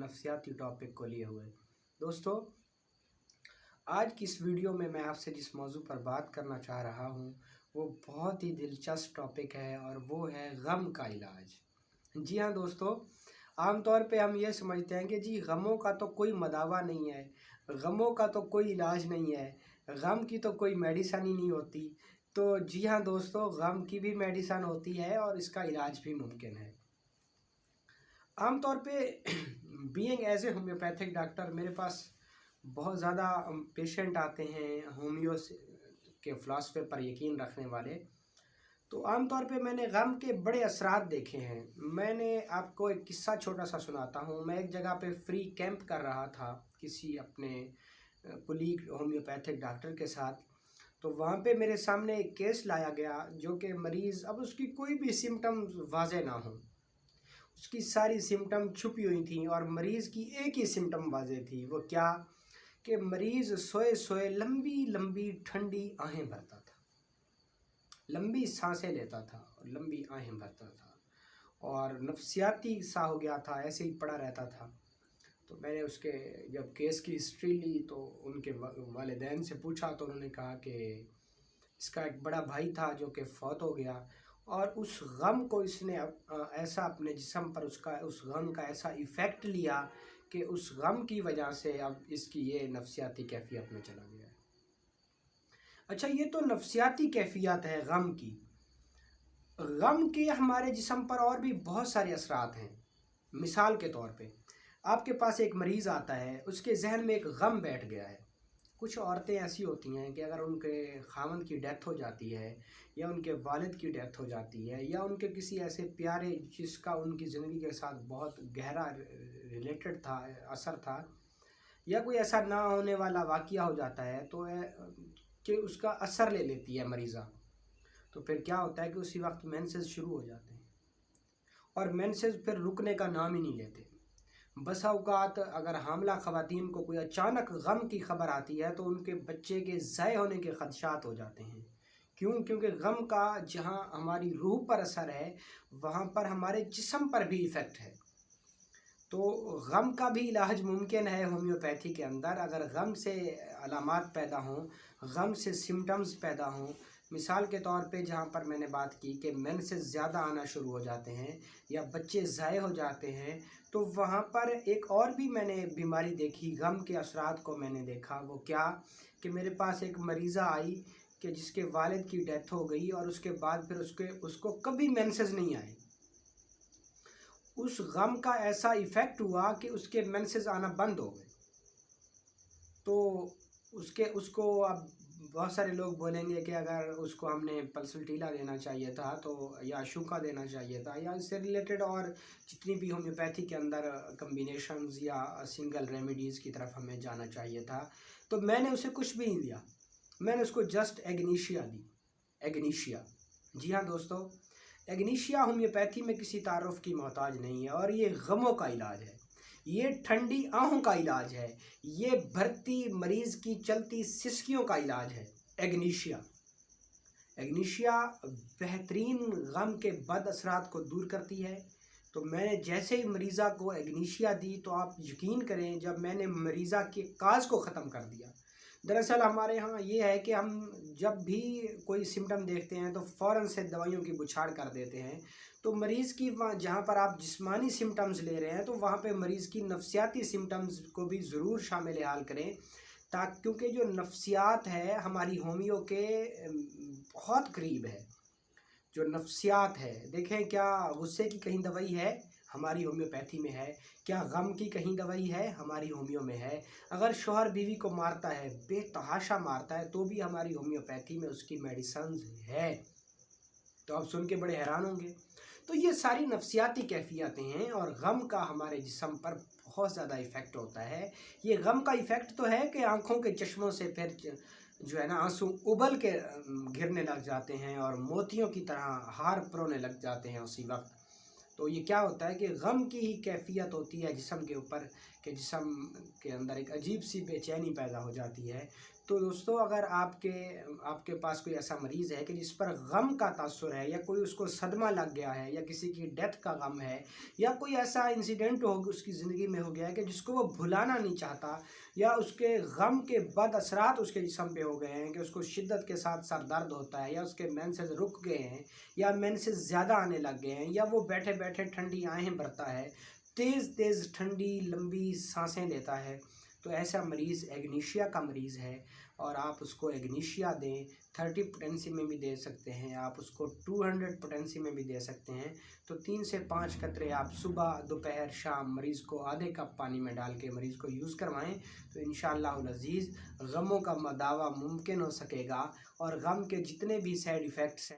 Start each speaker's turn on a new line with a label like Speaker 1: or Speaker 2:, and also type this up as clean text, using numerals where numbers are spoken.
Speaker 1: नफ्सियाती topic को लिए हुए। दोस्तों, आज की इस वीडियो में मैं आपसे जिस मौजू पर बात करना चाह रहा हूँ वो बहुत ही दिलचस्प टॉपिक है और वो है गम का इलाज। जी हाँ दोस्तों, आमतौर पे हम ये समझते हैं कि जी गमों का तो कोई मदावा नहीं है, गमों का तो कोई इलाज नहीं है, गम की तो कोई मेडिसिन ही नहीं होती। तो जी हाँ दोस्तों, गम की भी मेडिसिन होती है और इसका इलाज भी मुमकिन है। आमतौर पे being as a homeopathic doctor मेरे पास बहुत ज़्यादा पेशेंट आते हैं होम्यो के फ़िलासफ़े पर यकीन रखने वाले। तो आमतौर पे मैंने गम के बड़े असरात देखे हैं। मैंने आपको एक किस्सा छोटा सा सुनाता हूँ। मैं एक जगह पे फ्री कैंप कर रहा था किसी अपने कुलीग होम्योपैथिक डॉक्टर के साथ। तो वहाँ पे मेरे सामने एक केस लाया गया जो कि मरीज़, अब उसकी कोई भी सिम्टम्स वाज़े ना हो, उसकी सारी सिम्टम छुपी हुई थी और मरीज़ की एक ही सिम्टम वाज़े थी। वो क्या कि मरीज़ सोए सोए लंबी लंबी ठंडी आहें भरता था, लंबी सांसें लेता था और लंबी आहें भरता था और नफ्सियाती सा हो गया था, ऐसे ही पड़ा रहता था। तो मैंने उसके जब केस की हिस्ट्री ली तो उनके वालिदैन से पूछा तो उन्होंने कहा कि इसका एक बड़ा भाई था जो कि फ़ौत हो गया और उस गम को इसने ऐसा अपने जिस्म पर उस गम का ऐसा इफ़ेक्ट लिया कि उस गम की वजह से अब इसकी ये नफ्सियाती कैफ़ियत में चला गया है। अच्छा, ये तो नफ्सियाती कैफ़ियत है गम की। गम के हमारे जिस्म पर और भी बहुत सारे असरात हैं। मिसाल के तौर पे आपके पास एक मरीज़ आता है, उसके जहन में एक गम बैठ गया है। कुछ औरतें ऐसी होती हैं कि अगर उनके खामन की डेथ हो जाती है या उनके वालिद की डेथ हो जाती है या उनके किसी ऐसे प्यारे जिसका उनकी ज़िंदगी के साथ बहुत गहरा रिलेटेड था, असर था, या कोई ऐसा ना होने वाला वाक़या हो जाता है तो कि उसका असर ले लेती है मरीज़ा। तो फिर क्या होता है कि उसी वक्त मेंसेस शुरू हो जाते हैं और मेंसेस फिर रुकने का नाम ही नहीं लेते। बसा औक़ात अगर हामिला ख़वातीन को कोई अचानक गम की ख़बर आती है तो उनके बच्चे के ज़ाय होने के ख़दशात हो जाते हैं। क्यों? क्योंकि गम का जहाँ हमारी रूह पर असर है वहाँ पर हमारे जिस्म पर भी इफ़ेक्ट है। तो गम का भी इलाज मुमकिन है होम्योपैथी के अंदर। अगर गम से अलामात पैदा हों, गम से सिम्टम्स पैदा हों, मिसाल के तौर पे जहाँ पर मैंने बात की कि मेंसेस ज़्यादा आना शुरू हो जाते हैं या बच्चे ज़ाय हो जाते हैं, तो वहाँ पर एक और भी मैंने बीमारी देखी, गम के असरात को मैंने देखा। वो क्या कि मेरे पास एक मरीज़ा आई कि जिसके वालिद की डेथ हो गई और उसके बाद फिर उसको कभी मेंसेस नहीं आए। उस गम का ऐसा इफ़ेक्ट हुआ कि उसके मेंसेस आना बंद हो गए। तो उसको अब बहुत सारे लोग बोलेंगे कि अगर उसको हमने पल्सटीला देना चाहिए था तो, या शूका देना चाहिए था, या इससे रिलेटेड और जितनी भी होम्योपैथी के अंदर कम्बिनेशंस या सिंगल रेमेडीज़ की तरफ हमें जाना चाहिए था। तो मैंने उसे कुछ भी नहीं दिया, मैंने उसको जस्ट एग्नीशिया दी। एग्नीशिया, जी हाँ दोस्तों, एग्नीशिया होम्योपैथी में किसी तारुफ की मोहताज नहीं है और ये गमों का इलाज है, ये ठंडी आहों का इलाज है, ये भरती मरीज़ की चलती सिसकियों का इलाज है। एग्नीशिया एग्नीशिया बेहतरीन गम के बद असरात को दूर करती है। तो मैंने जैसे ही मरीज़ा को एग्नीशिया दी तो आप यकीन करें, जब मैंने मरीज़ा के काज को ख़त्म कर दिया। दरअसल हमारे यहाँ ये है कि हम जब भी कोई सिम्टम देखते हैं तो फ़ौरन से दवाइयों की बुछाड़ कर देते हैं। तो मरीज़ की जहाँ पर आप जिस्मानी सिम्टम्स ले रहे हैं तो वहाँ पे मरीज़ की नफ्सियाती सिम्टम्स को भी ज़रूर शामिल हाल करें, ताकि क्योंकि जो नफ्सियात है हमारी होमियो के बहुत करीब है। जो नफ्सियात है, देखें क्या गुस्से की कहीं दवाई है, हमारी होम्योपैथी में है। क्या गम की कहीं दवाई है, हमारी होमियो में है। अगर शौहर बीवी को मारता है, बेतहाशा मारता है, तो भी हमारी होम्योपैथी में उसकी मेडिसिन है। तो आप सुन के बड़े हैरान होंगे। तो ये सारी नफ्सियाती कैफ़ियतें हैं और गम का हमारे जिस्म पर बहुत ज़्यादा इफ़ेक्ट होता है। ये गम का इफ़ेक्ट तो है कि आँखों के चश्मों से फिर जो है ना आंसू उबल के गिरने लग जाते हैं और मोतियों की तरह हार परोने लग जाते हैं उसी वक्त। तो ये क्या होता है कि गम की ही कैफ़ियत होती है जिस्म के ऊपर, कि जिस्म के अंदर एक अजीब सी बेचैनी पैदा हो जाती है। तो दोस्तों अगर आपके पास कोई ऐसा मरीज़ है कि जिस पर गम का तासुर है, या कोई उसको सदमा लग गया है, या किसी की डेथ का गम है, या कोई ऐसा इंसिडेंट हो उसकी ज़िंदगी में हो गया है कि जिसको वो भुलाना नहीं चाहता, या उसके गम के बद असरात उसके जिस्म पे हो गए हैं कि उसको शिद्दत के साथ सर दर्द होता है, या उसके मेंसेस रुक गए हैं, या मेंसेस ज़्यादा आने लग गए हैं, या वो बैठे बैठे ठंडी आहें भरता है, तेज़ तेज़ ठंडी लंबी सांसें लेता है, तो ऐसा मरीज़ एग्नीशिया का मरीज़ है। और आप उसको एग्नीशिया दें, 30 पोटेंसी में भी दे सकते हैं, आप उसको 200 पोटेंसी में भी दे सकते हैं। तो 3 से 5 कतरे आप सुबह, दोपहर, शाम मरीज़ को आधे कप पानी में डाल के मरीज़ को यूज़ करवाएं, तो इंशाअल्लाह अज़ीज़ गमों का दावा मुमकिन हो सकेगा। और गम के जितने भी साइड इफ़ेक्ट्स हैं